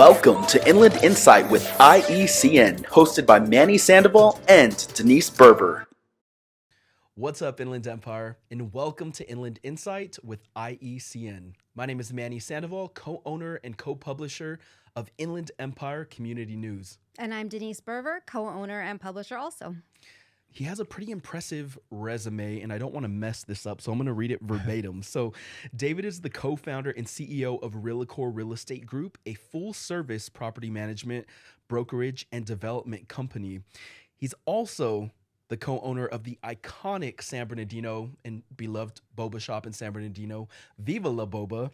Welcome to Inland Insight with IECN, hosted by Manny Sandoval and Denise Berber. What's up, Inland Empire, and welcome to Inland Insight with IECN. My name is Manny Sandoval, co-owner and co-publisher of Inland Empire Community News. And I'm Denise Berber, co-owner and publisher also. He has a pretty impressive resume, and I don't want to mess this up, so I'm going to read it verbatim. So, David is the co-founder and CEO of Realcore Real Estate Group, a full-service property management, brokerage, and development company. He's also the co-owner of the iconic San Bernardino and beloved boba shop in San Bernardino, Viva La Boba.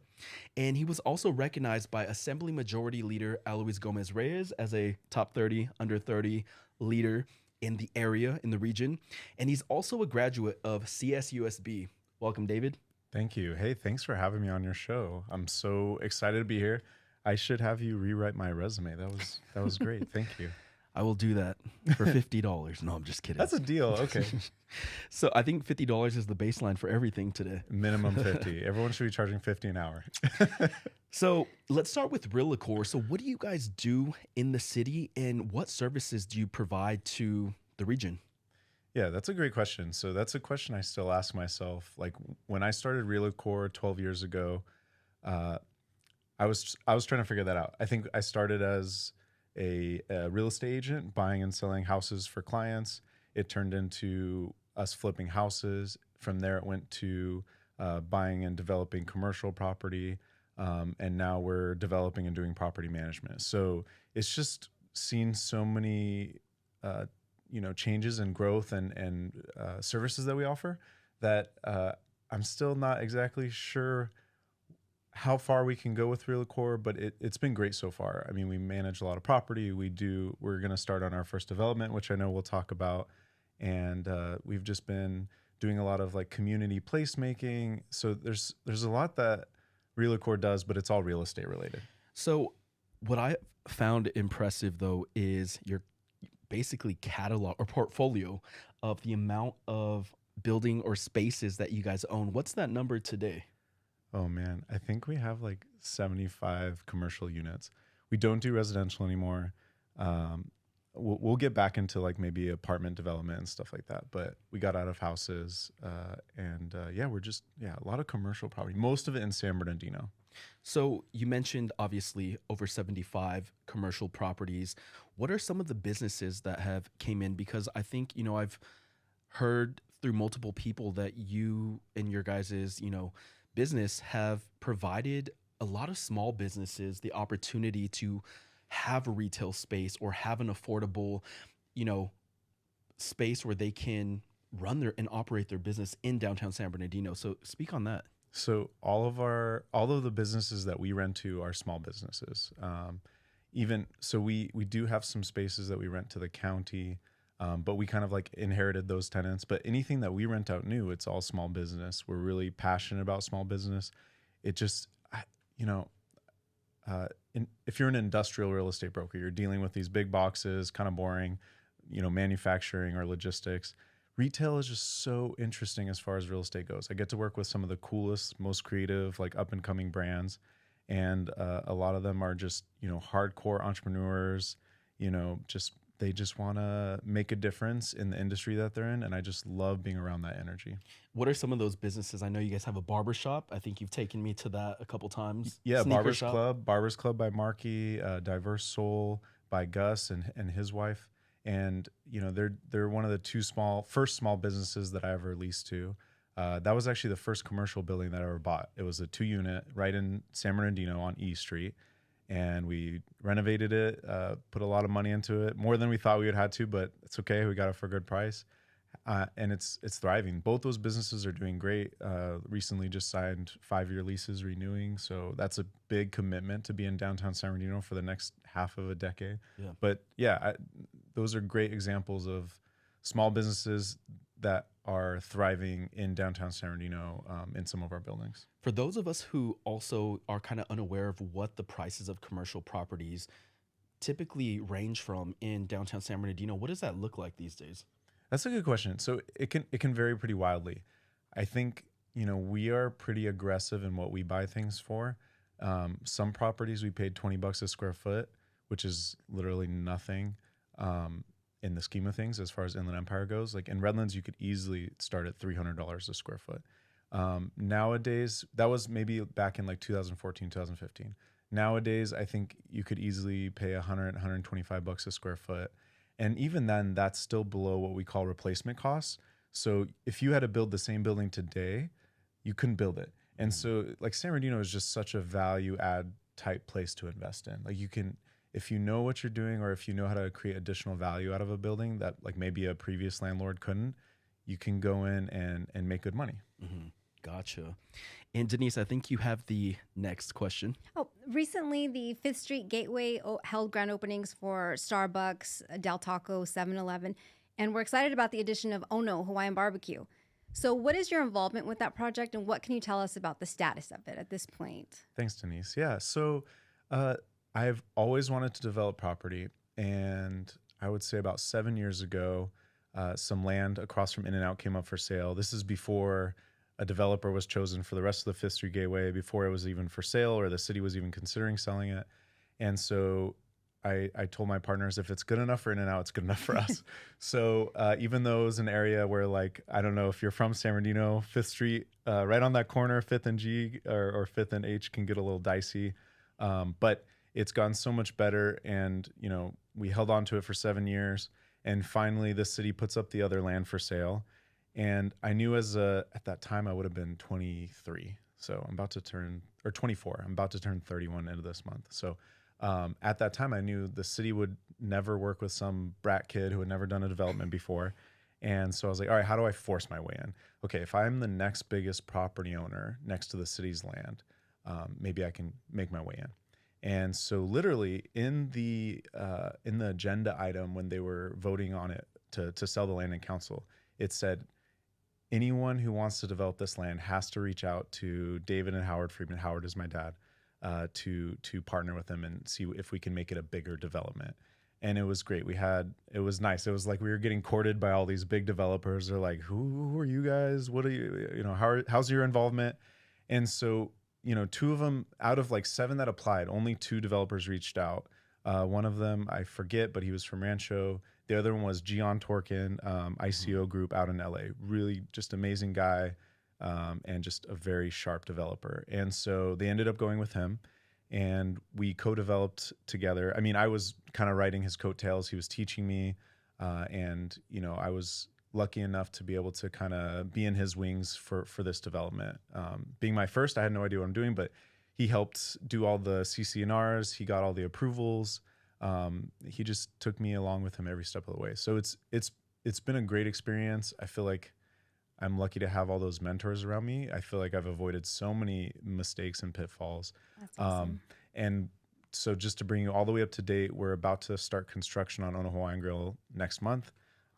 And he was also recognized by Assembly Majority Leader Alois Gomez Reyes as a top 30, under 30 leader in the area, in the region. And he's also a graduate of CSUSB. Welcome, David. Thank you. Hey, thanks for having me on your show. I'm so excited to be here. I should have you rewrite my resume. That was great. Thank you. I will do that for $50. No, I'm just kidding. That's a deal. Okay. So I think $50 is the baseline for everything today. Minimum 50. Everyone should be charging 50 an hour. So let's start with Realcore. So what do you guys do in the city, and what services do you provide to the region? Yeah, that's a great question. So that's a question I still ask myself. Like when I started Realcore 12 years ago, I was trying to figure that out. I think I started as a real estate agent, buying and selling houses for clients. It turned into us flipping houses. From there, it went to buying and developing commercial property. And now we're developing and doing property management. So it's just seen so many, changes and growth and services that we offer that I'm still not exactly sure how far we can go with Realcore, but it's been great so far. I mean, we manage a lot of property. We're going to start on our first development, which I know we'll talk about. And we've just been doing a lot of like community placemaking. So there's a lot that Realcore does, but it's all real estate related. So what I found impressive, though, is your basically catalog or portfolio of the amount of building or spaces that you guys own. What's that number today? Oh, man. I think we have like 75 commercial units. We don't do residential anymore. We'll get back into like maybe apartment development and stuff like that. But we got out of houses a lot of commercial property, most of it in San Bernardino. So you mentioned obviously over 75 commercial properties. What are some of the businesses that have came in? Because I think, I've heard through multiple people that you and your guys's, business have provided a lot of small businesses the opportunity to have a retail space or have an affordable, space where they can run and operate their business in downtown San Bernardino. So speak on that. So all of the businesses that we rent to are small businesses. We do have some spaces that we rent to the county, but we kind of like inherited those tenants. But anything that we rent out new, it's all small business. We're really passionate about small business. It just, if you're an industrial real estate broker, you're dealing with these big boxes, kind of boring, manufacturing or logistics. Retail is just so interesting as far as real estate goes. I get to work with some of the coolest, most creative, like up and coming brands. And a lot of them are just, hardcore entrepreneurs, they just want to make a difference in the industry that they're in. And I just love being around that energy. What are some of those businesses? I know you guys have a barber shop. I think you've taken me to that a couple times. Yeah, Barber's Club by Marky, Diverse Soul by Gus and his wife. And, they're one of the first small businesses that I ever leased to. That was actually the first commercial building that I ever bought. It was a 2-unit right in San Bernardino on E Street. And we renovated it, put a lot of money into it, more than we thought we would have to, but it's okay. We got it for a good price. And it's thriving. Both those businesses are doing great. Recently just signed 5-year leases renewing. So that's a big commitment to be in downtown San Bernardino for the next half of a decade. Yeah. But yeah, those are great examples of small businesses that are thriving in downtown San Bernardino in some of our buildings. For those of us who also are kind of unaware of what the prices of commercial properties typically range from in downtown San Bernardino, what does that look like these days? That's a good question. So it can vary pretty wildly. I think, we are pretty aggressive in what we buy things for. Some properties we paid $20 a square foot, which is literally nothing in the scheme of things as far as Inland Empire goes. Like in Redlands, you could easily start at $300 a square foot. Nowadays, that was maybe back in like 2014, 2015. Nowadays, I think you could easily pay $100, $125 a square foot. And even then, that's still below what we call replacement costs. So if you had to build the same building today, you couldn't build it. And so like San Bernardino is just such a value add type place to invest in. Like you can, if you know what you're doing, or if you know how to create additional value out of a building that like maybe a previous landlord couldn't, you can go in and make good money. Mm-hmm. Gotcha. And Denise, I think you have the next question. Oh, recently the 5th Street Gateway held grand openings for Starbucks, Del Taco, 7-Eleven, and we're excited about the addition of Ono Hawaiian BBQ. So what is your involvement with that project, and what can you tell us about the status of it at this point? Thanks, Denise. Yeah, so I've always wanted to develop property, and I would say about 7 years ago, some land across from In-N-Out came up for sale. This is before a developer was chosen for the rest of the 5th Street Gateway, before it was even for sale or the city was even considering selling it. And so I told my partners, if it's good enough for In-N-Out, it's good enough for us. So even though it was an area where, like, I don't know if you're from San Bernardino, 5th Street, right on that corner, 5th and G or 5th and H can get a little dicey. But it's gotten so much better. And, you know, we held on to it for 7 years. And finally, the city puts up the other land for sale. And I knew at that time I would have been 23. So I'm about to turn, or 24. I'm about to turn 31 into this month. So at that time I knew the city would never work with some brat kid who had never done a development before. And so I was like, all right, how do I force my way in? Okay, if I'm the next biggest property owner next to the city's land, maybe I can make my way in. And so literally in the agenda item when they were voting on it to sell the land in council, it said, anyone who wants to develop this land has to reach out to David and Howard Friedman. Howard is my dad, to partner with them and see if we can make it a bigger development. And it was great. It was nice. It was like we were getting courted by all these big developers. They're like, who are you guys? What are you know, how's your involvement? And so, you know, 2 of them out of like 7 that applied, only 2 developers reached out. One of them, I forget, but he was from Rancho. The other one was Gian Torkin, ICO group out in LA. Really just amazing guy, and just a very sharp developer. And so they ended up going with him, and we co-developed together. I mean, I was kind of riding his coattails. He was teaching me, and, you know, I was lucky enough to be able to kind of be in his wings for this development. Being my first, I had no idea what I'm doing, but he helped do all the CC&Rs. He got all the approvals. He just took me along with him every step of the way. So it's been a great experience. I feel like I'm lucky to have all those mentors around me. I feel like I've avoided so many mistakes and pitfalls. That's awesome. And so just to bring you all the way up to date, we're about to start construction on Ono Hawaiian Grill next month.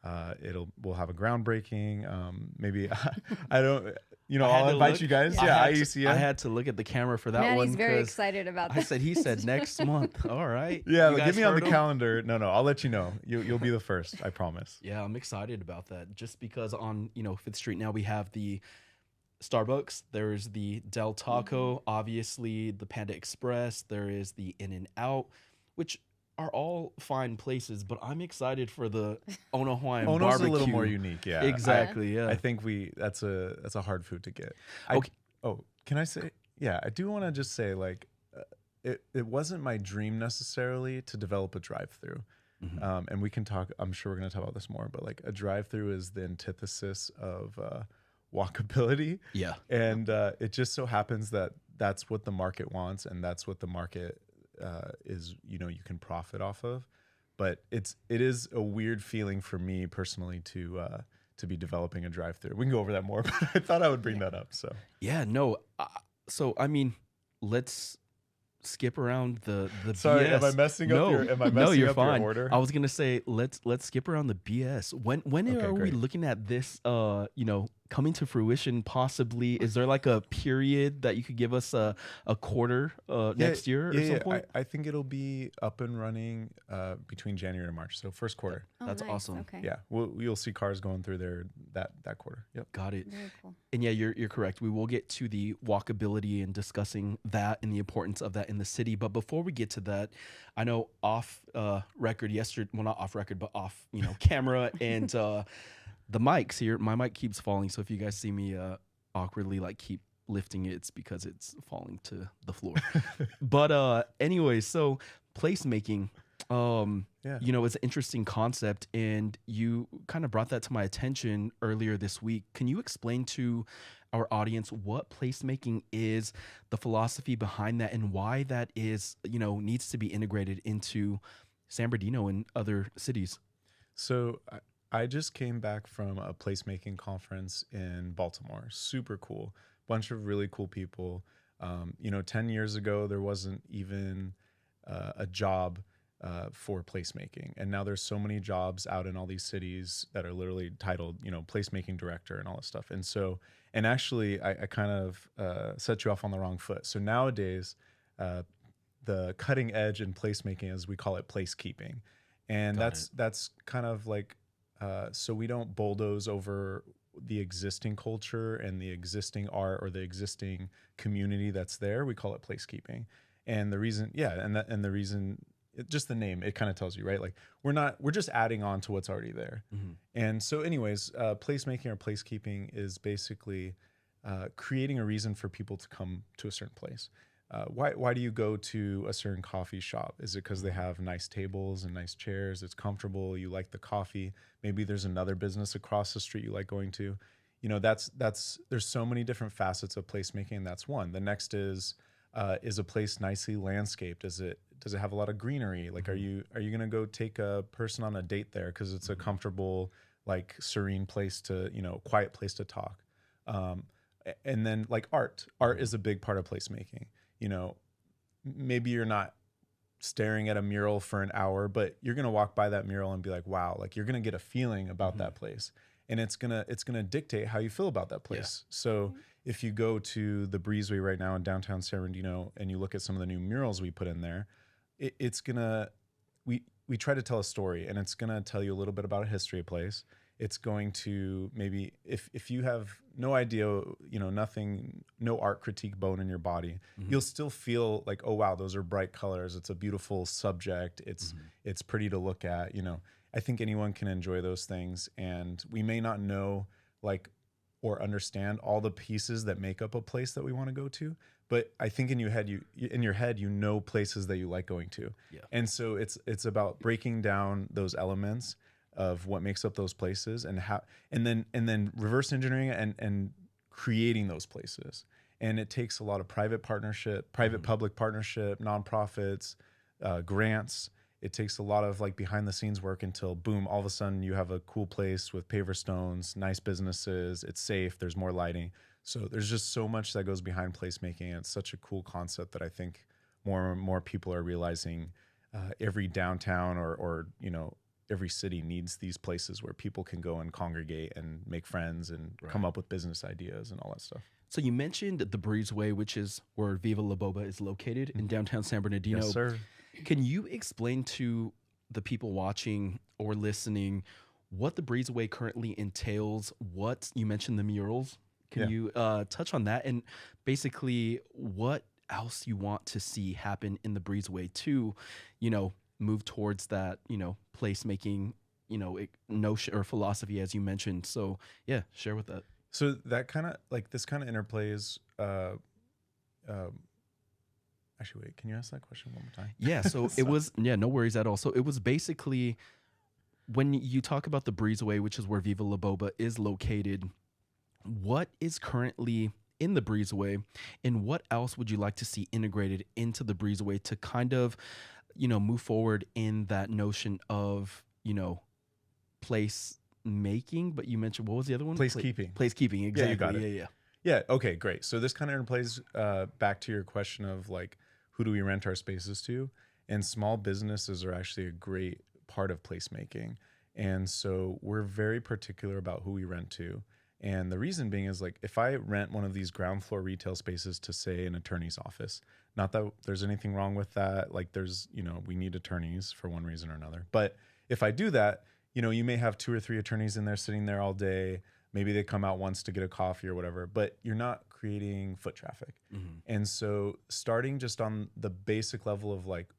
We'll have a groundbreaking. Maybe I don't, you know, I'll invite you guys. Yeah, IECN. I had to look at the camera for that one. Manny's very excited about this. He said next month. All right. Yeah, get me on the calendar. No, I'll let you know. You'll be the first. I promise. Yeah, I'm excited about that. Just because on 5th Street now we have the Starbucks, there's the Del Taco, obviously the Panda Express, there is the In-N-Out, which are all fine places, but I'm excited for the Ono Hawaiian BBQ. Ono's a little more unique, yeah. Exactly, yeah. I think that's a hard food to get. Okay. Can I say? Yeah, I do want to just say, like, it wasn't my dream necessarily to develop a drive-through. Mm-hmm. And we can talk. I'm sure we're going to talk about this more, but like a drive-through is the antithesis of walkability. Yeah. And it just so happens that that's what the market wants, and that's what the market is, you can profit off of. But it is a weird feeling for me personally to be developing a drive-through. We can go over that more, but I thought I would bring that up. So yeah, no. So I mean, let's skip around the Sorry, BS. am I messing up your fine. your order? I was gonna say let's skip around the BS. When are we looking at this coming to fruition possibly? Is there like a period that you could give us a quarter next year or some point? I think it'll be up and running between January and March, so first quarter. Oh, That's nice. awesome. Okay. Yeah, you'll see cars going through there that quarter. Yep. Got it. Very cool. And yeah, you're correct. We will get to the walkability and discussing that and the importance of that in the city. But before we get to that, I know off record yesterday, well, not off record, but off camera and the mics here. My mic keeps falling, so if you guys see me awkwardly like keep lifting it, it's because it's falling to the floor. But anyway, so placemaking. It's an interesting concept, and you kind of brought that to my attention earlier this week. Can you explain to our audience what placemaking is, the philosophy behind that, and why that is, needs to be integrated into San Bernardino and other cities? So I just came back from a placemaking conference in Baltimore. Super cool. Bunch of really cool people. 10 years ago, there wasn't even a job for placemaking. And now there's so many jobs out in all these cities that are literally titled, placemaking director and all this stuff. And so, and actually I kind of set you off on the wrong foot. So nowadays, the cutting edge in placemaking, as we call it, placekeeping. And that's kind of like, so we don't bulldoze over the existing culture and the existing art or the existing community that's there. We call it placekeeping. And the reason, just the name, it kind of tells you, right? Like we're just adding on to what's already there. Mm-hmm. And so anyways, placemaking or placekeeping is basically creating a reason for people to come to a certain place. Why do you go to a certain coffee shop? Is it because they have nice tables and nice chairs? It's comfortable. You like the coffee. Maybe there's another business across the street you like going to. There's so many different facets of placemaking. And that's one. The next is a place nicely landscaped? Does it have a lot of greenery? Like, mm-hmm. are you gonna go take a person on a date there because it's a comfortable, like serene place to, quiet place to talk? And then like art is a big part of placemaking. Maybe you're not staring at a mural for an hour, but you're going to walk by that mural and be like, wow, like you're going to get a feeling about that place. And it's going to dictate how you feel about that place. Yeah. So if you go to the Breezeway right now in downtown San Bernardino and you look at some of the new murals we put in there, we try to tell a story, and it's going to tell you a little bit about a history of place. It's going to maybe, if you have no idea, nothing, no art critique bone in your body, mm-hmm. you'll still feel like, oh wow, those are bright colors. It's a beautiful subject. It's pretty to look at. I think anyone can enjoy those things, and we may not know or understand all the pieces that make up a place that we want to go to, but I think in your head, places that you like going to. Yeah. And so it's about breaking down those elements of what makes up those places and then reverse engineering and creating those places. And it takes a lot of private public partnership, nonprofits, grants. It takes a lot of behind the scenes work until boom, all of a sudden you have a cool place with paver stones, nice businesses, it's safe, there's more lighting. So there's just so much that goes behind placemaking. It's such a cool concept that I think more and more people are realizing. Every downtown or every city needs these places where people can go and congregate and make friends and come up with business ideas and all that stuff. So you mentioned the Breezeway, which is where Viva La Boba is located in downtown San Bernardino. Yes, sir. Can you explain to the people watching or listening what the Breezeway currently entails? What you mentioned the murals. Can you touch on that and basically what else you want to see happen in the Breezeway to, move towards that, placemaking, notion or philosophy as you mentioned. So yeah, share with that. So that kind of this kind of interplays. Actually, wait, can you ask that question one more time? Yeah. So it was, no worries at all. So it was basically when you talk about the Breezeway, which is where Viva La Boba is located, what is currently in the Breezeway and what else would you like to see integrated into the Breezeway to kind of, move forward in that notion of, place making? But you mentioned, what was the other one? Placekeeping. Placekeeping, exactly. Yeah, you got it. Yeah. Okay, great. So this kind of plays back to your question of who do we rent our spaces to? And small businesses are actually a great part of placemaking. And so we're very particular about who we rent to. And the reason being is like, if I rent one of these ground floor retail spaces to, say, an attorney's office, not that there's anything wrong with that. Like there's, we need attorneys for one reason or another. But if I do that, you may have 2 or 3 attorneys in there sitting there all day. Maybe they come out once to get a coffee or whatever, but you're not creating foot traffic. And so starting just on the basic level of like,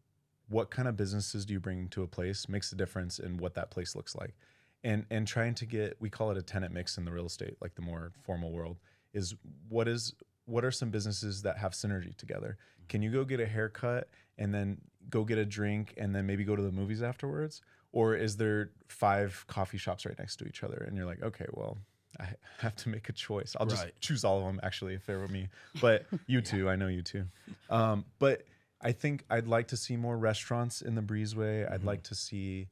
what kind of businesses do you bring to a place makes a difference in what that place looks like. And trying to get, we call it a tenant mix in the real estate, like the more formal world, is what are some businesses that have synergy together? Can you go get a haircut and then go get a drink and then maybe go to the movies afterwards? Or is there 5 coffee shops right next to each other? And you're like, okay, well, I have to make a choice. I'll just choose all of them, actually, if they were me. But you too, I know you too. But I think I'd like to see more restaurants in the breezeway. I'd like to see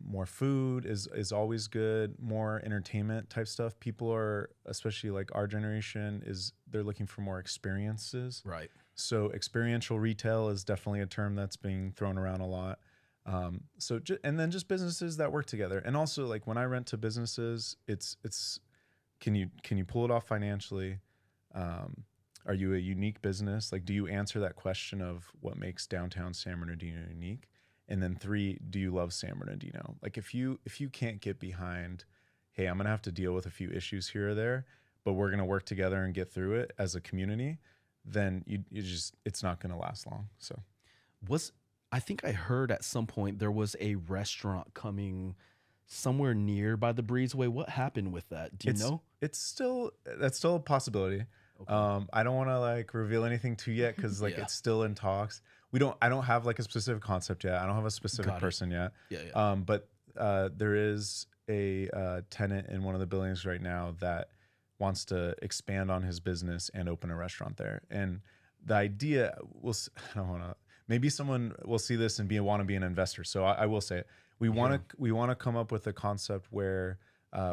more food is always good, more entertainment type stuff. People are, especially like our generation, they're looking for more experiences. Right. So experiential retail is definitely a term that's being thrown around a lot. And then just businesses that work together. And also like when I rent to businesses, it's can you pull it off financially? Are you a unique business? Like, do you answer that question of what makes downtown San Bernardino unique? And then 3, do you love San Bernardino? Like if you can't get behind, hey, I'm gonna have to deal with a few issues here or there, but we're gonna work together and get through it as a community, then it's not gonna last long. So I think I heard at some point there was a restaurant coming somewhere near by the breezeway. What happened with that? Do you know? That's still a possibility. Okay. I don't want to like reveal anything too yet because like it's still in talks. I don't have like a specific concept yet. I don't have a specific person yet. Yeah. But there is a tenant in one of the buildings right now that wants to expand on his business and open a restaurant there. And the idea maybe someone will see this and want to be an investor. So I will say it. We want to come up with a concept where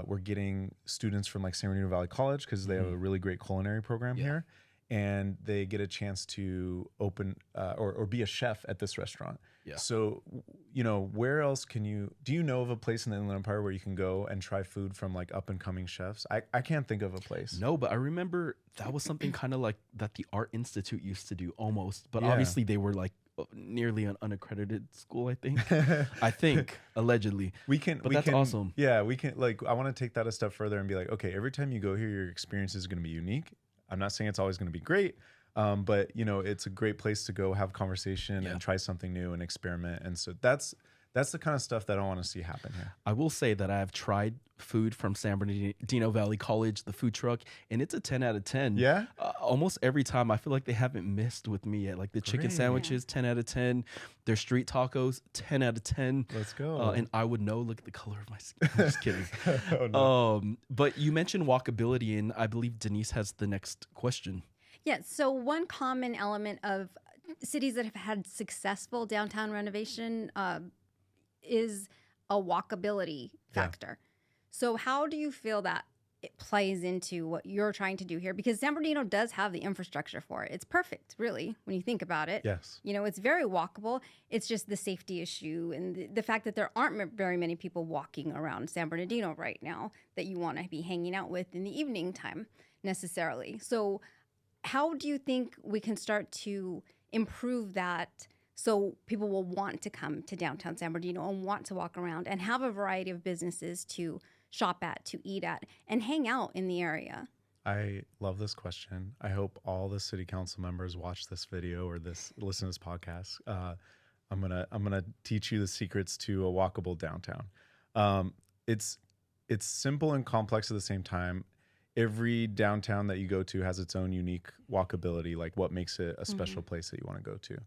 we're getting students from like San Bernardino Valley College because they have a really great culinary program here, and they get a chance to open or be a chef at this restaurant. Yeah. So, where else do you know of a place in the Inland Empire where you can go and try food from like up and coming chefs? I can't think of a place. No, but I remember that was something kind of like that the Art Institute used to do almost, but obviously they were like nearly an unaccredited school, I think allegedly. That's awesome. Yeah, we can I want to take that a step further and be like, okay, every time you go here, your experience is going to be unique. I'm not saying it's always going to be great, but it's a great place to go have conversation and try something new and experiment. And so that's the kind of stuff that I want to see happen here. I will say that I have tried food from San Bernardino Valley College, the food truck, and it's a 10 out of 10. Yeah? Almost every time. I feel like they haven't missed with me yet. Like the chicken sandwiches, 10 out of 10. Their street tacos, 10 out of 10. Let's go. And I would know, look at the color of my skin. I'm just kidding. Oh, no. But you mentioned walkability, and I believe Denise has the next question. Yeah, so one common element of cities that have had successful downtown renovation is a walkability factor. So how do you feel that it plays into what you're trying to do here? Because San Bernardino does have the infrastructure for it. It's perfect, really, when you think about it. Yes. It's very walkable. It's just the safety issue and the fact that there aren't very many people walking around San Bernardino right now that you want to be hanging out with in the evening time necessarily. So how do you think we can start to improve that so people will want to come to downtown San Bernardino and want to walk around and have a variety of businesses to shop at, to eat at, and hang out in the area? I love this question. I hope all the city council members watch this video or listen to this podcast. I'm gonna teach you the secrets to a walkable downtown. It's simple and complex at the same time. Every downtown that you go to has its own unique walkability, like what makes it a special place that you want to go to.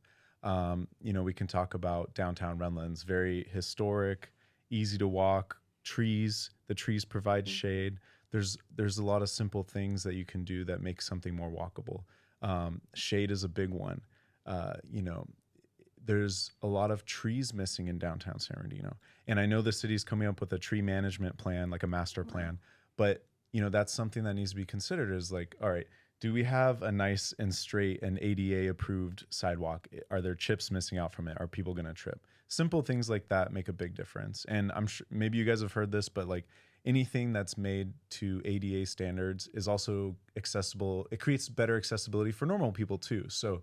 We can talk about downtown Redlands, very historic, easy to walk, trees. The trees provide shade. There's a lot of simple things that you can do that make something more walkable. Shade is a big one. There's a lot of trees missing in downtown San Bernardino. And I know the city's coming up with a tree management plan, like a master plan, but that's something that needs to be considered is like, all right, do we have a nice and straight and ADA approved sidewalk? Are there chips missing out from it? Are people going to trip? Simple things like that make a big difference. And I'm sure maybe you guys have heard this, but like anything that's made to ADA standards is also accessible. It creates better accessibility for normal people too. So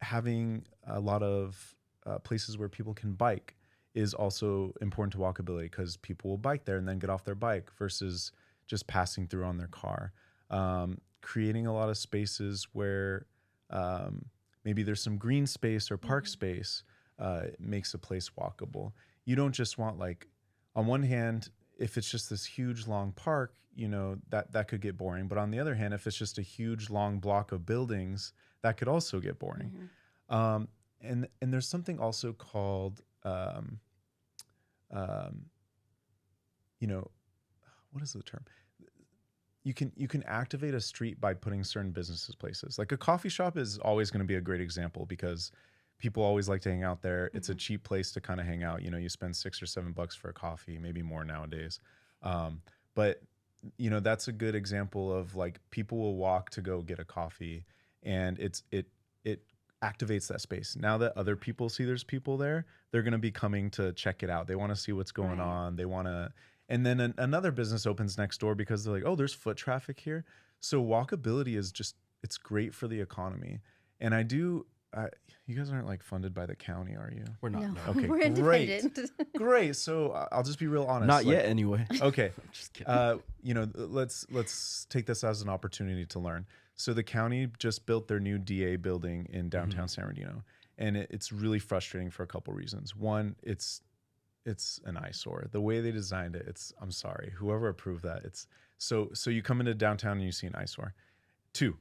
having a lot of places where people can bike is also important to walkability, because people will bike there and then get off their bike versus just passing through on their car. Creating a lot of spaces where maybe there's some green space or park space makes a place walkable. You don't just want, like, on one hand, if it's just this huge long park, that could get boring. But on the other hand, if it's just a huge long block of buildings, that could also get boring. And there's something also called, what is the term? You can activate a street by putting certain businesses places. Like a coffee shop is always going to be a great example, because people always like to hang out there. It's a cheap place to kind of hang out. You spend $6 or $7 for a coffee, maybe more nowadays. But that's a good example of, like, people will walk to go get a coffee, and it activates that space. Now that other people see there's people there, they're going to be coming to check it out. They want to see what's going on. They want to, and then another business opens next door because they're like, oh, there's foot traffic here. So walkability is just, it's great for the economy. And you guys aren't like funded by the county, are you? We're not. No, No. Okay, we're great. independent. Great. So I'll just be real honest. Not yet, anyway. Okay. Just kidding. Let's take this as an opportunity to learn. So the county just built their new DA building in downtown San Bernardino, and it's really frustrating for a couple reasons. One, it's an eyesore. The way they designed it, I'm sorry, whoever approved that. So you come into downtown and you see an eyesore. Two,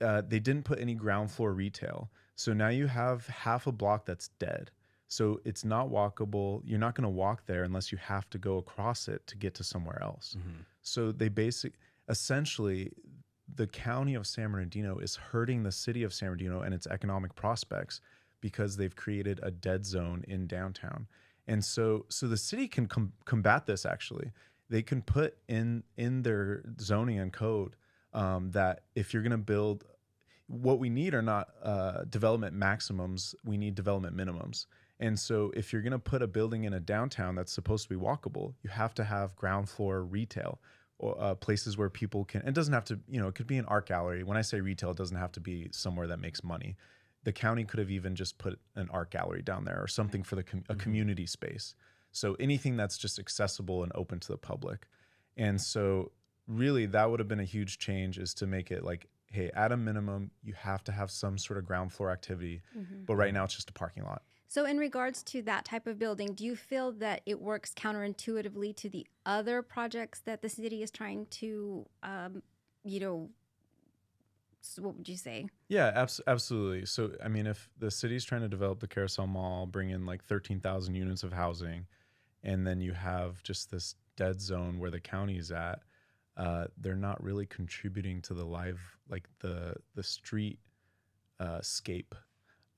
they didn't put any ground floor retail. So now you have half a block that's dead. So it's not walkable. You're not going to walk there unless you have to go across it to get to somewhere else. So they essentially, the county of San Bernardino is hurting the city of San Bernardino and its economic prospects because they've created a dead zone in downtown. And so the city can combat this. Actually, they can put in their zoning and code that if you're going to build, what we need are not development maximums, we need development minimums. And so if you're going to put a building in a downtown that's supposed to be walkable, you have to have ground floor retail, or places where people can, it doesn't have to, it could be an art gallery. When I say retail, it doesn't have to be somewhere that makes money. The county could have even just put an art gallery down there or something for a community space. So anything that's just accessible and open to the public. And so really that would have been a huge change, is to make it like, hey, at a minimum, you have to have some sort of ground floor activity. But right now it's just a parking lot. So in regards to that type of building, do you feel that it works counterintuitively to the other projects that the city is trying to, so what would you say? Yeah, absolutely. So, I mean, if the city's trying to develop the Carousel Mall, bring in like 13,000 units of housing, and then you have just this dead zone where the county's at, they're not really contributing to the street scape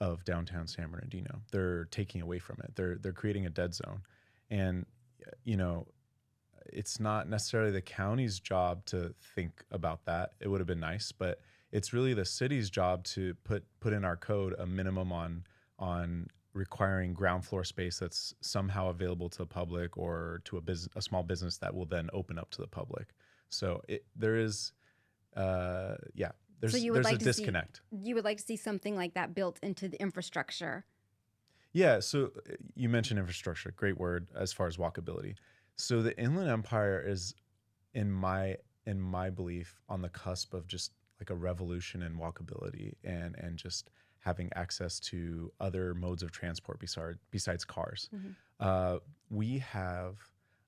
of downtown San Bernardino. They're taking away from it. They're creating a dead zone. And, it's not necessarily the county's job to think about that. It would have been nice, but it's really the city's job to put in our code a minimum on requiring ground floor space that's somehow available to the public, or to a small business that will then open up to the public. So there's a disconnect. You would like to see something like that built into the infrastructure. Yeah. So you mentioned infrastructure, great word as far as walkability. So the Inland Empire is, in my belief, on the cusp of just like a revolution in walkability and just having access to other modes of transport besides cars. We have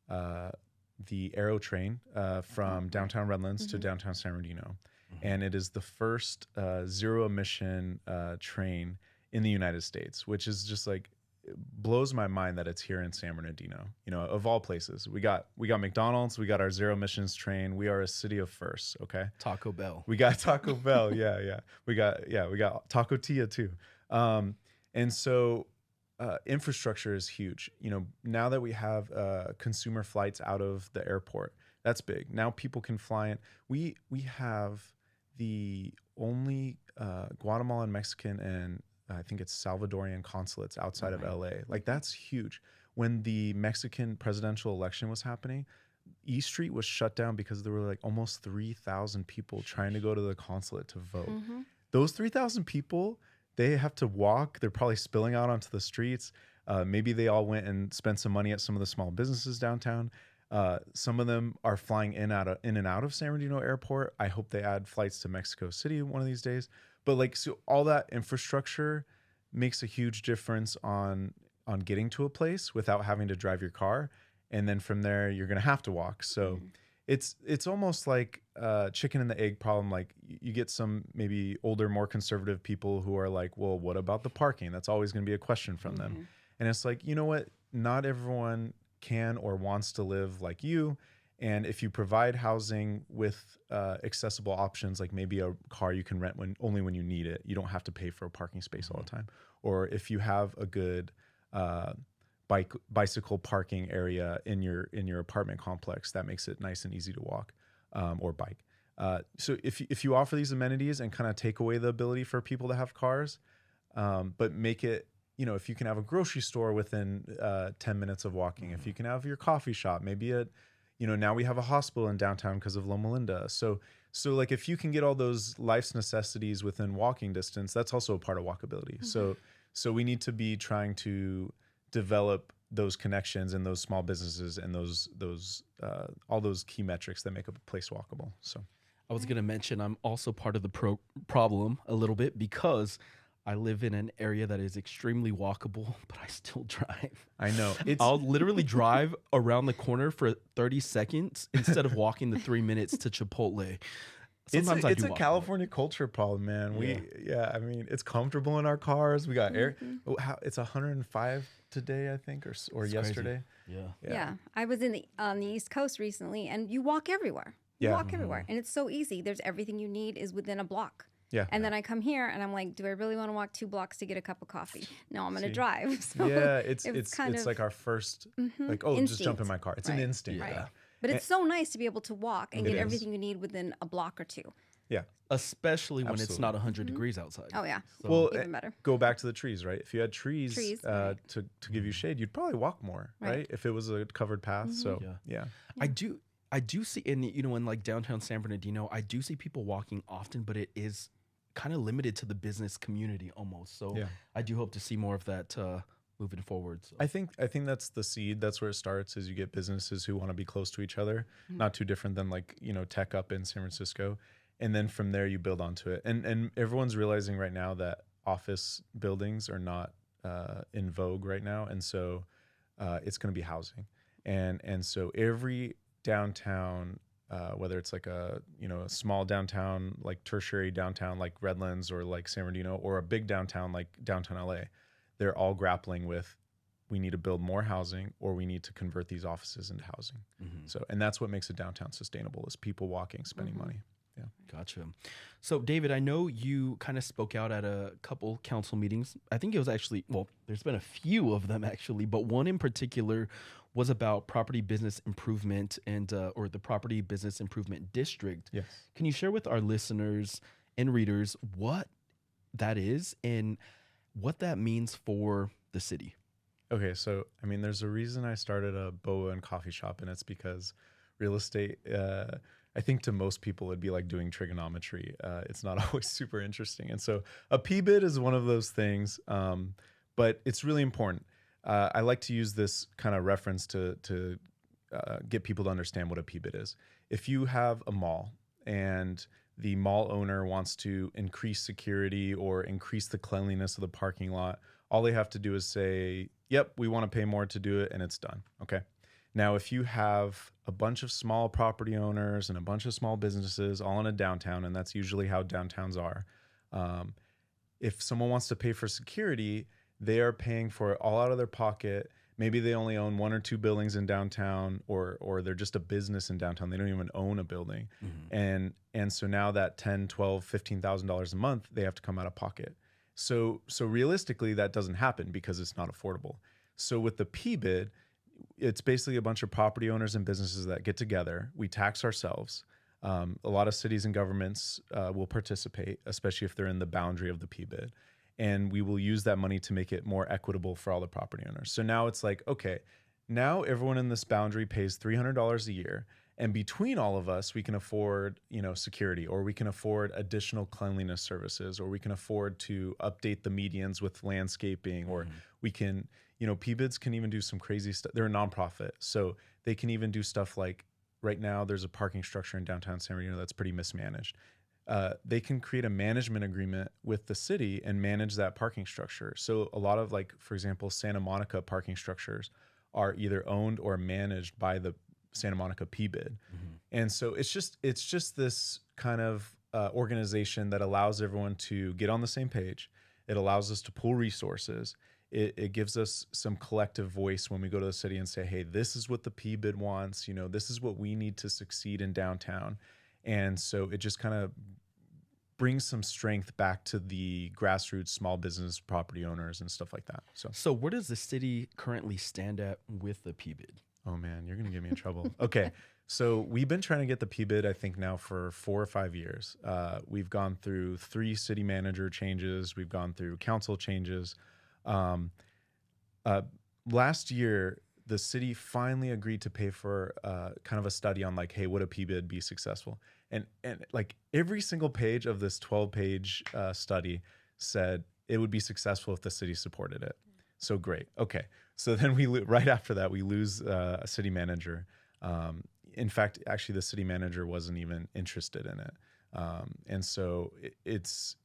the Aero train from downtown Redlands to downtown San Bernardino. And it is the first zero emission train in the United States, which is just like, it blows my mind that it's here in San Bernardino. Of all places, we got McDonald's, we got our zero emissions train. We are a city of firsts. Okay. Taco Bell. We got Taco Bell. Yeah. We got Taco Tia too. And so infrastructure is huge. Now that we have consumer flights out of the airport, that's big. Now people can fly in. We have the only Guatemalan, Mexican, and I think it's Salvadorian consulates outside of LA. Like, that's huge. when the Mexican presidential election was happening, East Street was shut down because there were like almost 3,000 people trying to go to the consulate to vote. Those 3,000 people, they have to walk. They're probably spilling out onto the streets. Maybe they all went and spent some money at some of the small businesses downtown. Some of them are flying in and out of San Bernardino Airport. I hope they add flights to Mexico City one of these days. But like, so all that infrastructure makes a huge difference on getting to a place without having to drive your car. And then from there, you're going to have to walk. So it's almost like chicken and the egg problem. Like you get some maybe older, more conservative people who are like, well, what about the parking? That's always going to be a question from them. And it's like, you know what? Not everyone can or wants to live like you. And if you provide housing with accessible options, like maybe a car you can rent only when you need it, you don't have to pay for a parking space all the time. Or if you have a good bicycle parking area in your apartment complex, that makes it nice and easy to walk or bike. So if you offer these amenities and kind of take away the ability for people to have cars, but make it, if you can have a grocery store within 10 minutes of walking, if you can have your coffee shop, maybe now we have a hospital in downtown because of Loma Linda. So like if you can get all those life's necessities within walking distance, that's also a part of walkability. So we need to be trying to develop those connections and those small businesses and those all those key metrics that make up a place walkable. So I was going to mention I'm also part of the problem a little bit because I live in an area that is extremely walkable, but I still drive. I know. I'll literally drive around the corner for 30 seconds instead of walking the 3 minutes to Chipotle. Sometimes it's a California culture problem, man. I mean, it's comfortable in our cars. We got air. It's 105 today, I think, or yesterday. Yeah. I was on the East Coast recently, and you walk everywhere. You walk everywhere, and it's so easy. There's everything you need is within a block. Yeah. And then I come here and I'm like, do I really want to walk 2 blocks to get a cup of coffee? No, I'm going to drive. So it's like our first, instinct. Just jump in my car. It's an instinct. Right. Yeah. But it's so nice to be able to walk and get everything you need within a block or 2. Yeah. Especially when it's not 100 degrees outside. Oh, yeah. So. Well, even better. Go back to the trees, right? If you had trees to give you shade, you'd probably walk more, right? If it was a covered path. So, yeah. I do see in like downtown San Bernardino, I do see people walking often, but it is kind of limited to the business community almost. So I do hope to see more of that moving forward. So. I think that's the seed. That's where it starts, is you get businesses who want to be close to each other, not too different than like, tech up in San Francisco. And then from there you build onto it. And everyone's realizing right now that office buildings are not in vogue right now. And so it's going to be housing. And so every downtown, whether it's like a small downtown, like tertiary downtown, like Redlands or like San Bernardino, or a big downtown like downtown LA, they're all grappling with, we need to build more housing or we need to convert these offices into housing. So, and that's what makes a downtown sustainable, is people walking, spending money. Yeah. Gotcha. So David, I know you kind of spoke out at a couple council meetings. I think it was actually, there's been a few of them actually, but one in particular was about property business improvement and or the property business improvement district. Yes. Can you share with our listeners and readers what that is and what that means for the city? Okay, so I mean, there's a reason I started a boa and coffee shop, and it's because real estate, I think to most people it'd be like doing trigonometry. It's not always super interesting, and so a PBID is one of those things, but it's really important. I like to use this kind of reference to get people to understand what a PBID is. If you have a mall and the mall owner wants to increase security or increase the cleanliness of the parking lot, all they have to do is say, yep, we want to pay more to do it, and it's done. Okay. Now, if you have a bunch of small property owners and a bunch of small businesses all in a downtown, and that's usually how downtowns are, if someone wants to pay for security, they are paying for it all out of their pocket. Maybe they only own 1 or 2 buildings in downtown, or they're just a business in downtown. They don't even own a building. And so now that $10,000, $12,000, $15,000 a month, they have to come out of pocket. So realistically, that doesn't happen because it's not affordable. So with the PBID, it's basically a bunch of property owners and businesses that get together. We tax ourselves. A lot of cities and governments will participate, especially if they're in the boundary of the PBID. and we will use that money to make it more equitable for all the property owners. So now it's like, okay, now everyone in this boundary pays $300 a year. And between all of us, we can afford, security, or we can afford additional cleanliness services, or we can afford to update the medians with landscaping, or we can, PBIDs can even do some crazy stuff. They're a nonprofit, so they can even do stuff like right now there's a parking structure in downtown San Bernardino that's pretty mismanaged. They can create a management agreement with the city and manage that parking structure. So a lot of, like, for example, Santa Monica parking structures are either owned or managed by the Santa Monica PBID. And so it's just this kind of organization that allows everyone to get on the same page. It allows us to pool resources. It gives us some collective voice when we go to the city and say, hey, this is what the PBID wants. This is what we need to succeed in downtown. And so it just kind of brings some strength back to the grassroots small business property owners and stuff like that. So where does the city currently stand at with the PBID? Oh man, you're going to get me in trouble. Okay. So we've been trying to get the PBID, I think now for 4 or 5 years. We've gone through 3 city manager changes. We've gone through council changes. Last year, the city finally agreed to pay for kind of a study on, like, hey, would a PBID be successful? And like every single page of this 12-page study said it would be successful if the city supported it. So great. Okay. So then right after that, we lose a city manager. In fact, actually, the city manager wasn't even interested in it. And so it's,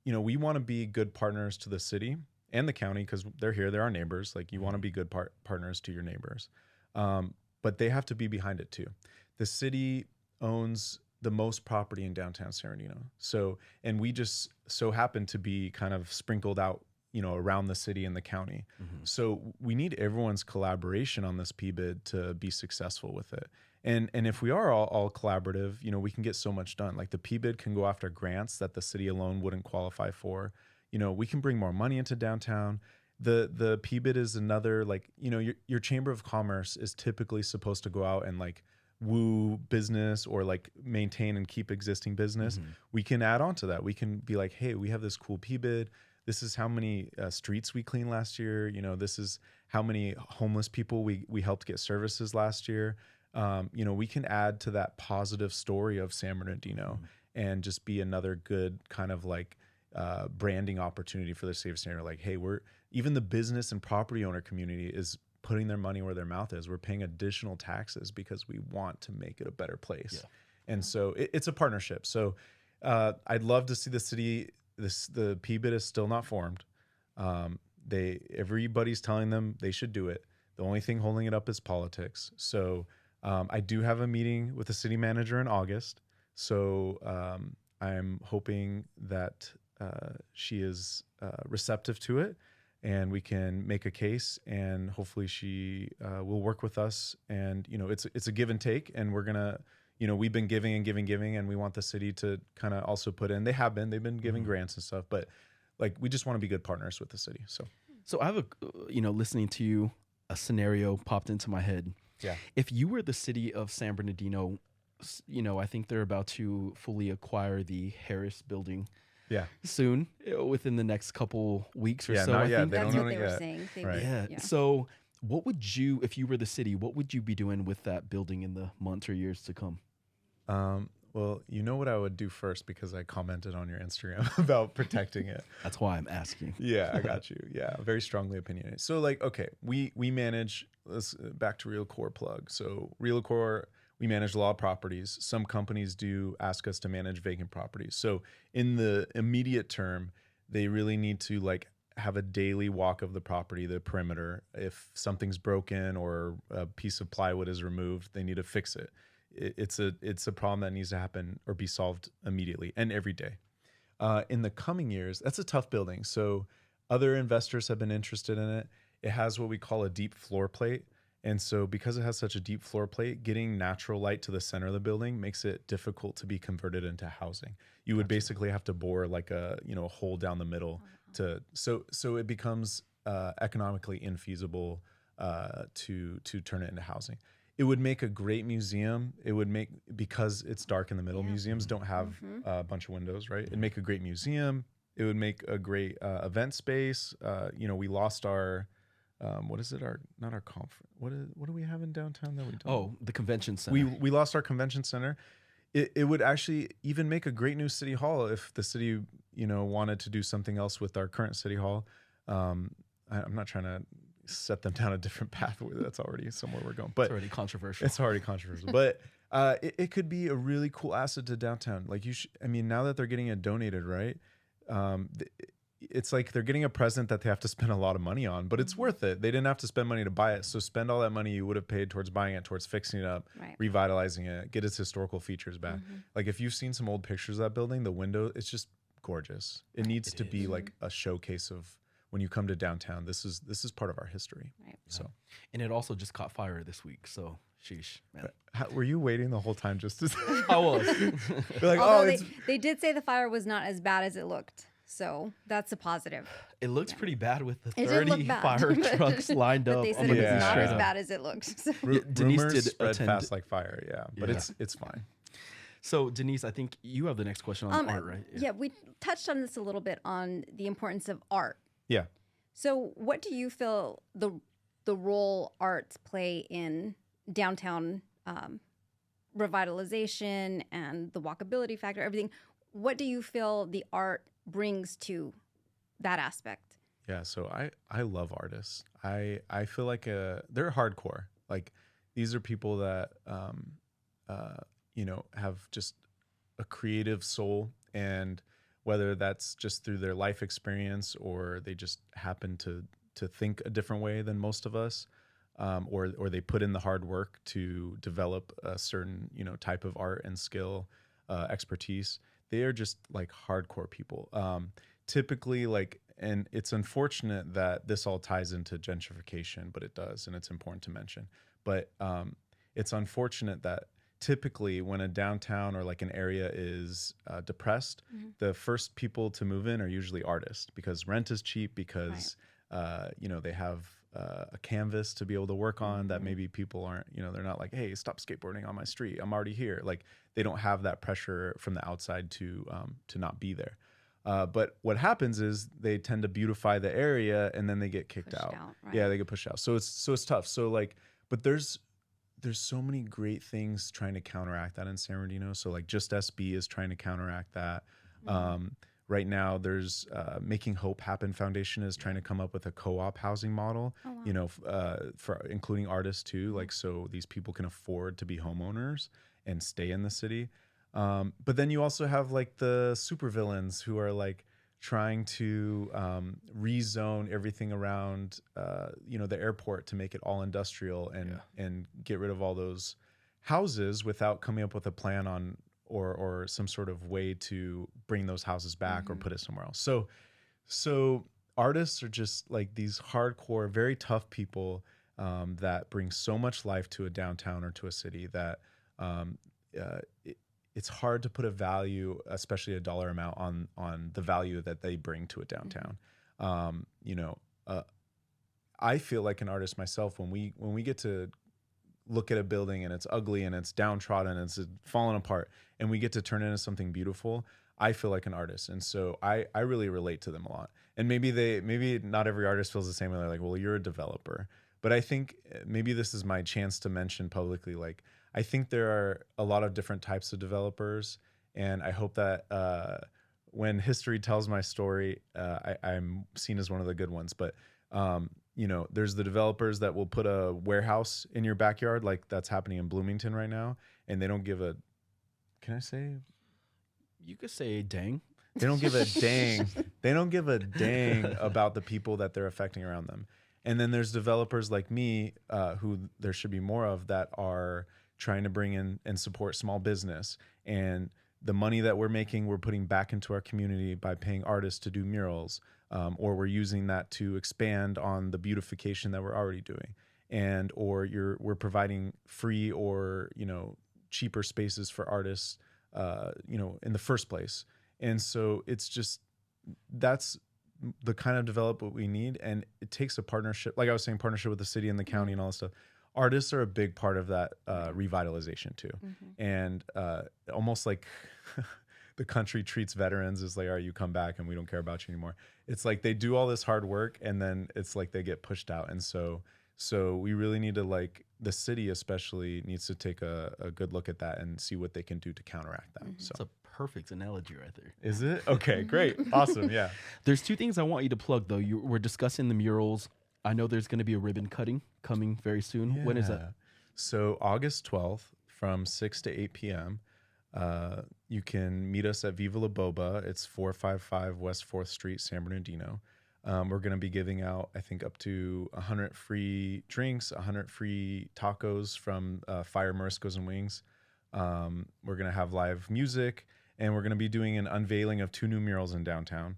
we want to be good partners to the city and the county because they're here, they're our neighbors. Like, you want to be good partners to your neighbors. But they have to be behind it too. The city owns the most property in downtown San Bernardino. So, and we just so happen to be kind of sprinkled out, around the city and the county. So we need everyone's collaboration on this PBID to be successful with it. And if we are all collaborative, we can get so much done. Like, the PBID can go after grants that the city alone wouldn't qualify for. We can bring more money into downtown. The PBID is another, like, your Chamber of Commerce is typically supposed to go out and, like, woo business or, like, maintain and keep existing business. We can add on to that. We can be like, hey, we have this cool PBID. This is how many streets we cleaned last year. This is how many homeless people we helped get services last year. We can add to that positive story of San Bernardino and just be another good kind of, like, branding opportunity for the city of San Bernardino. Like, hey, even the business and property owner community is putting their money where their mouth is. We're paying additional taxes because we want to make it a better place. Yeah. And so it's a partnership. So I'd love to see the city. The PBID is still not formed. Everybody's telling them they should do it. The only thing holding it up is politics. So I do have a meeting with the city manager in August. So I'm hoping that she is receptive to it, and we can make a case, and hopefully she will work with us. And it's a give and take, and we're gonna. We've been giving and giving, and we want the city to kind of also put in. They've been giving grants and stuff, but, like, we just want to be good partners with the city. So I have listening to you, a scenario popped into my head. Yeah. If you were the city of San Bernardino, I think they're about to fully acquire the Harris building. Yeah. Soon, within the next couple weeks or so. I think they that's don't what own they it were yet. saying. Right. Yeah. So what would you, if you were the city, what would you be doing with that building in the months or years to come? Well, what I would do first, because I commented on your Instagram about protecting it. That's why I'm asking. Yeah, I got you. Yeah, very strongly opinionated. So, like, okay, we manage, back to RealCore plug. So RealCore, we manage a lot of properties. Some companies do ask us to manage vacant properties. So in the immediate term, they really need to, like, have a daily walk of the property, the perimeter. If something's broken or a piece of plywood is removed, they need to fix it. It's a problem that needs to happen or be solved immediately and every day. In the coming years, that's a tough building. So other investors have been interested in it. It has what we call a deep floor plate. And so because it has such a deep floor plate, getting natural light to the center of the building makes it difficult to be converted into housing. You would basically have to bore, like, a hole down the middle so it becomes economically infeasible to turn it into housing. It would make a great museum. It would because it's dark in the middle. Museums don't have a bunch of windows, right? It'd make a great museum. It would make a great event space. You know, we lost our what is it? Not our conference. What do we have in downtown that we don't? Oh, the convention center. We lost our convention center. It would actually even make a great new city hall if the city, you know, wanted to do something else with our current city hall. I'm not trying to set them down a different path. That's already somewhere we're going. But it's already controversial. It's already controversial. But it could be a really cool asset to downtown. Like I mean, now that they're getting it donated, right? It's like they're getting a present that they have to spend a lot of money on, but it's worth it. They didn't have to spend money to buy it. So spend all that money you would have paid towards buying it, towards fixing it up, revitalizing it, get its historical features back. Like if you've seen some old pictures of that building, the window, it's just gorgeous. It needs to be like a showcase of when you come to downtown, this is part of our history. Right. So, and it also just caught fire this week. So sheesh, man. Were you waiting the whole time just to I was. You're like, Although they did say the fire was not as bad as it looked. So that's a positive. It looks pretty bad with the It did 30 look bad. fire trucks lined But up. they on said the it was not straight as up. bad as it looked. So. Denise rumors did spread attend. fast like fire. Yeah, but Yeah. it's fine. So Denise, I think you have the next question on art, right? Yeah, we touched on this a little bit on the importance of art. Yeah. So what do you feel the role arts play in downtown revitalization and the walkability factor, everything? What do you feel the art brings to that aspect? Yeah, so I love artists. I feel like they're hardcore. Like these are people that you know, have just a creative soul, and whether that's just through their life experience or they just happen to think a different way than most of us, or they put in the hard work to develop a certain, you know, type of art and skill, expertise. They are just like hardcore people. Typically, like, and it's unfortunate that this all ties into gentrification, but it does, and it's important to mention. But it's unfortunate that typically when a downtown or like an area is depressed, the first people to move in are usually artists, because rent is cheap, because you know, they have a canvas to be able to work on that maybe people aren't, you know, they're not like, hey, stop skateboarding on my street, I'm already here. Like they don't have that pressure from the outside to not be there. But what happens is they tend to beautify the area and then they get kicked out. Right? Yeah, they get pushed out. So it's tough. So like, but there's so many great things trying to counteract that in San Bernardino. So like Just SB is trying to counteract that. Right now there's Making Hope Happen Foundation is trying to come up with a co-op housing model, you know, for including artists too. Like, so these people can afford to be homeowners and stay in the city. But then you also have like the supervillains who are like trying to rezone everything around, you know, the airport to make it all industrial and get rid of all those houses without coming up with a plan on or some sort of way to bring those houses back or put it somewhere else. So artists are just like these hardcore, very tough people that bring so much life to a downtown or to a city that it's hard to put a value, especially a dollar amount, on the value that they bring to a downtown. You know, I feel like an artist myself when we get to look at a building and it's ugly and it's downtrodden and it's falling apart and we get to turn it into something beautiful, I feel like an artist. And so I really relate to them a lot. And maybe not every artist feels the same way. They're like, well, you're a developer. But I think maybe this is my chance to mention publicly, like, I think there are a lot of different types of developers. And I hope that when history tells my story, I'm seen as one of the good ones. But you know, there's the developers that will put a warehouse in your backyard, like that's happening in Bloomington right now, and they don't give a, can I say? You could say dang. They don't give a dang. They don't give a dang about the people that they're affecting around them. And then there's developers like me, who there should be more of, that are trying to bring in and support small business. And the money that we're making, we're putting back into our community by paying artists to do murals. Or we're using that to expand on the beautification that we're already doing, and or we're providing free or, you know, cheaper spaces for artists, you know, in the first place. And so it's just, that's the kind of development we need, and it takes a partnership, like I was saying, partnership with the city and the county and all that stuff. Artists are a big part of that revitalization too, and almost like the country treats veterans is like, all right, you come back and we don't care about you anymore. It's like they do all this hard work and then it's like they get pushed out. And so we really need to, like, the city especially needs to take a good look at that and see what they can do to counteract that. So That's a perfect analogy right there. is it? Okay, great. Awesome. Yeah. There's two things I want you to plug, though. We're discussing the murals. I know there's going to be a ribbon cutting coming very soon. When is that? So August 12th from 6 to 8 p.m. You can meet us at Viva La Boba. It's 455 West 4th Street, San Bernardino. We're going to be giving out, I think, up to 100 free drinks, 100 free tacos from Fire Moriscos and Wings. We're going to have live music, and we're going to be doing an unveiling of 2 new murals in downtown.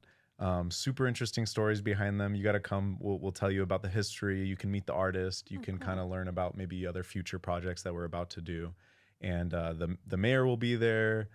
Super interesting stories behind them. You got to come. We'll tell you about the history. You can meet the artist. You can kind of learn about maybe other future projects that we're about to do. And the mayor will be there.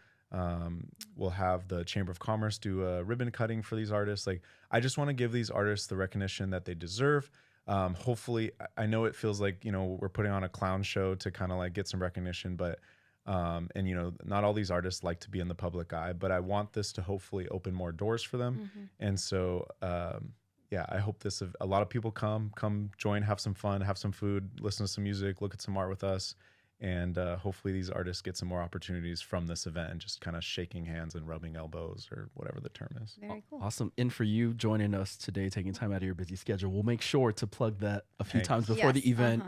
We'll have the Chamber of Commerce do a ribbon cutting for these artists. Like, I just want to give these artists the recognition that they deserve. Hopefully, I know it feels like, you know, we're putting on a clown show to kind of like get some recognition, but and, you know, not all these artists like to be in the public eye, but I want this to hopefully open more doors for them. And so, yeah, I hope a lot of people come join, have some fun, have some food, listen to some music, look at some art with us. And hopefully these artists get some more opportunities from this event and just kind of shaking hands and rubbing elbows or whatever the term is. Very cool. Awesome. And for you joining us today, taking time out of your busy schedule, we'll make sure to plug that a few times before the event.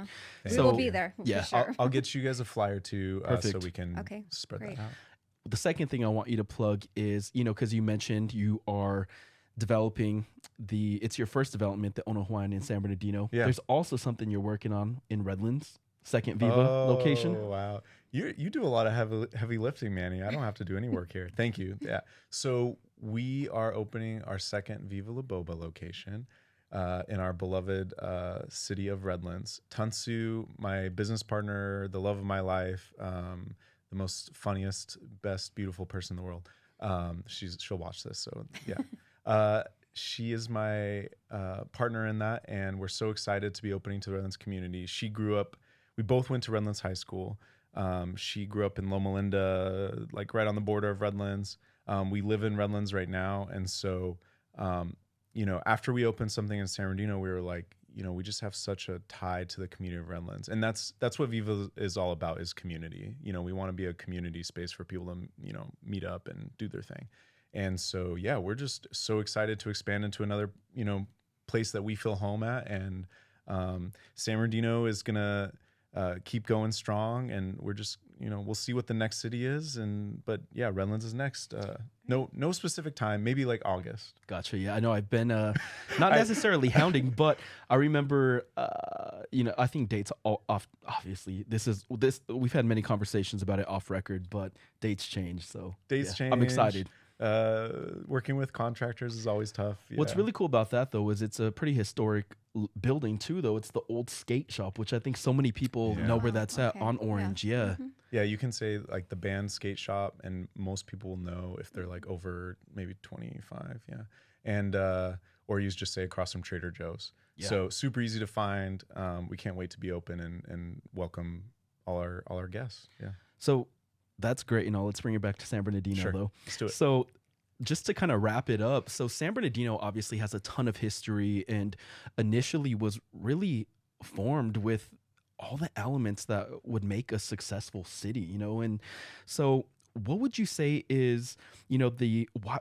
We will be there. Yeah, for sure. I'll get you guys a flyer too, so we can spread great. that out. The second thing I want you to plug is, you know, because you mentioned you are developing it's your first development, the Ono Hawaiian in San Bernardino. Yeah. There's also something you're working on in Redlands. Second Viva location. Oh, wow. You do a lot of heavy lifting, Manny. I don't have to do any work here. Thank you. Yeah. So we are opening our second Viva La Boba location in our beloved city of Redlands. Tansu, my business partner, the love of my life, the most funniest, best, beautiful person in the world. She'll watch this. So yeah. She is my partner in that, and we're so excited to be opening to the Redlands community. We both went to Redlands High School. She grew up in Loma Linda, like right on the border of Redlands. We live in Redlands right now. And so, you know, after we opened something in San Bernardino, we were like, you know, we just have such a tie to the community of Redlands. And that's what Viva is all about, is community. You know, we want to be a community space for people to, you know, meet up and do their thing. And so, yeah, we're just so excited to expand into another, you know, place that we feel home at. And San Bernardino is going to keep going strong, and we're just, you know, we'll see what the next city is. But yeah, Redlands is next. No specific time, maybe like August. Gotcha. Yeah, I know I've been not necessarily hounding, but I remember, you know, I think dates off. Obviously, this we've had many conversations about it off record, but dates change. So change. I'm excited. Working with contractors is always tough. Yeah. What's really cool about that, though, is it's a pretty historic building too, though. It's the old skate shop, which I think so many people know where that's at on Orange. Yeah. Yeah, you can say like the band skate shop, and most people will know if they're like over maybe 25. Yeah. And or you just say across from Trader Joe's. Yeah. So super easy to find. We can't wait to be open and welcome all our guests. Yeah. So that's great. You know, let's bring it back to San Bernardino, though. Let's do it. So just to kind of wrap it up, so San Bernardino obviously has a ton of history and initially was really formed with all the elements that would make a successful city, you know? And so what would you say is, you know,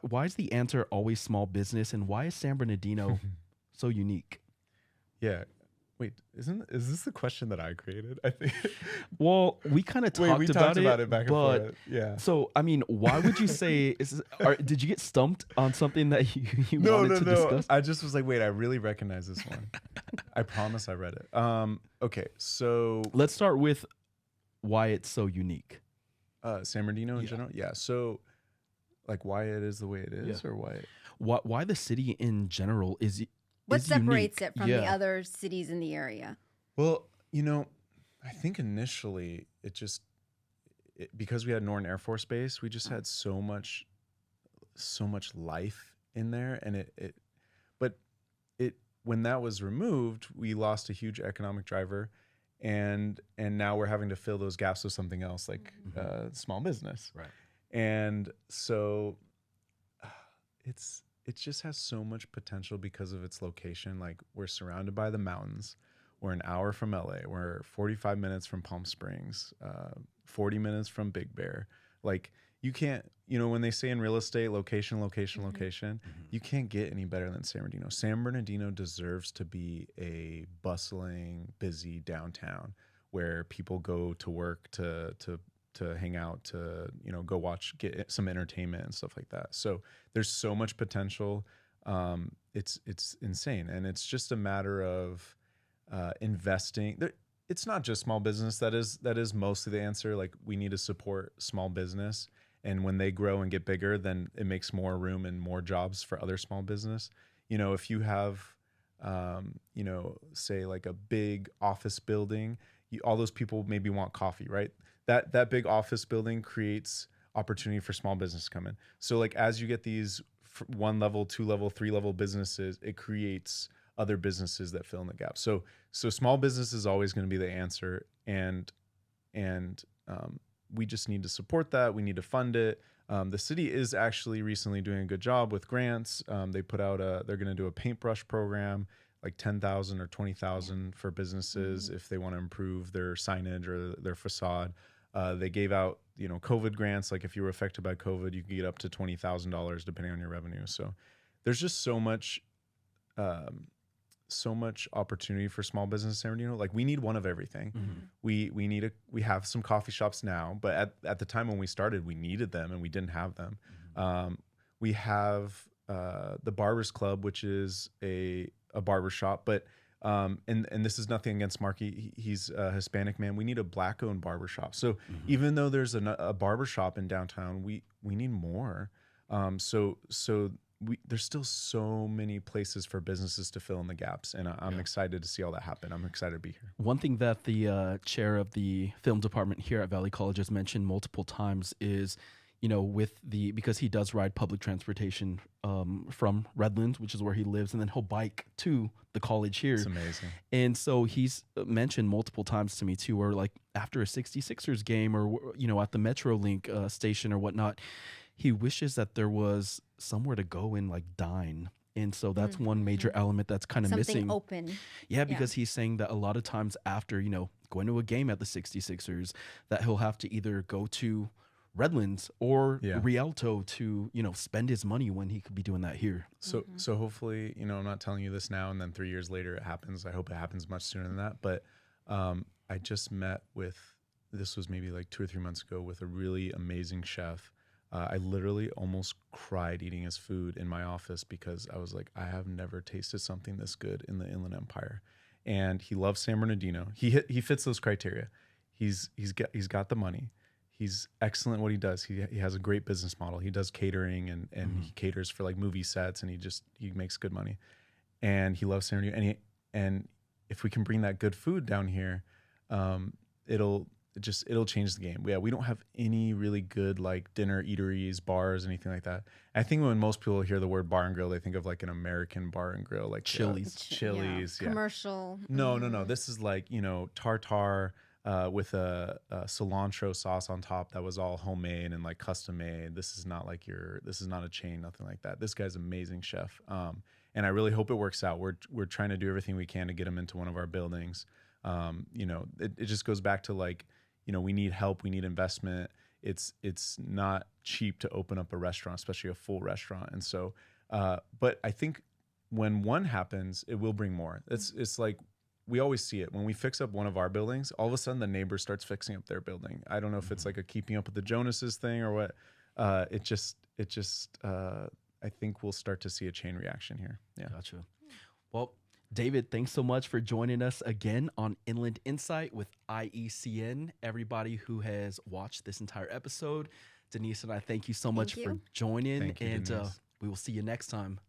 why is the answer always small business, and why is San Bernardino so unique? Yeah. Wait, is this the question that I created? I think. Well, we kind of talked about it back and forth. Yeah. So, I mean, why would you say? Did you get stumped on something that you wanted to discuss? I just was like, wait, I really recognize this one. I promise I read it. Okay, so let's start with why it's so unique. San Bernardino in general, yeah. So, like, why it is the way it is, or why the city in general is. What separates it from the other cities in the area? Well, you know, I think initially because we had Norton Air Force Base, we just had so much life in there, and but when that was removed, we lost a huge economic driver, and now we're having to fill those gaps with something else, like small business. Right. And so it just has so much potential because of its location. Like, we're surrounded by the mountains. We're an hour from LA. We're 45 minutes from Palm Springs, 40 minutes from Big Bear. Like, you can't, when they say in real estate, location, you can't get any better than San Bernardino. San Bernardino deserves to be a bustling, busy downtown where people go to work, to hang out, to go get some entertainment and stuff like that. So there's so much potential. It's insane, and it's just a matter of investing. It's not just small business that is mostly the answer. Like, we need to support small business, and when they grow and get bigger, then it makes more room and more jobs for other small business. If you have say like a big office building, all those people maybe want coffee, right? That big office building creates opportunity for small business to come in. So like, as you get these 1 level, 2 level, 3 level businesses, it creates other businesses that fill in the gap. So small business is always going to be the answer, and we just need to support that. We need to fund it. The city is actually recently doing a good job with grants. They put out they're going to do a paintbrush program, like 10,000 or 20,000 for businesses if they want to improve their signage or their facade. They gave out, COVID grants. Like, if you were affected by COVID, you could get up to $20,000 depending on your revenue. So there's just so much opportunity for small business in San Bernardino. Like, we need one of everything. We have some coffee shops now, but at the time when we started, we needed them and we didn't have them. We have the Barbers Club, which is a barber shop, but and this is nothing against Marky. He's a Hispanic man. We need a Black-owned barber shop. So even though there's a barber shop in downtown, we need more. So there's still so many places for businesses to fill in the gaps, and I'm excited to see all that happen. I'm excited to be here. One thing that the chair of the film department here at Valley College has mentioned multiple times is, because he does ride public transportation from Redlands, which is where he lives, and then he'll bike to the college here. It's amazing. And so he's mentioned multiple times to me too, where like after a 66ers game or, at the Metrolink station or whatnot, he wishes that there was somewhere to go and like dine. And so that's one major element that's kind of missing. Something open. Yeah, because he's saying that a lot of times after, going to a game at the 66ers, that he'll have to either go to Redlands or Rialto to, spend his money when he could be doing that here. So hopefully, I'm not telling you this now and then 3 years later it happens. I hope it happens much sooner than that. But I just met with, this was maybe like 2 or 3 months ago, with a really amazing chef. I literally almost cried eating his food in my office because I was like, I have never tasted something this good in the Inland Empire. And he loves San Bernardino. He fits those criteria. He's got the money. He's excellent at what he does. He has a great business model. He does catering and he caters for like movie sets, and he makes good money. And he loves San Bernardino. And if we can bring that good food down here, it'll change the game. We don't have any really good like dinner eateries, bars, anything like that. I think when most people hear the word bar and grill, they think of like an American bar and grill, like Chili's. Commercial. No. This is like, tartare with a cilantro sauce on top that was all homemade and like custom made. This is not a chain, nothing like that. This guy's an amazing chef. And I really hope it works out. We're trying to do everything we can to get him into one of our buildings. It just goes back to like, we need help, we need investment. It's not cheap to open up a restaurant, especially a full restaurant. And so, but I think when one happens, it will bring more. It's like, we always see it when we fix up one of our buildings, all of a sudden the neighbor starts fixing up their building. I don't know if it's like a keeping up with the Jonases thing or what. It just I think we'll start to see a chain reaction here. Yeah. Gotcha. Well, David, thanks so much for joining us again on Inland Insight with IECN. Everybody who has watched this entire episode, Denise and I thank you so much for joining. Thank you, and Denise. we will see you next time.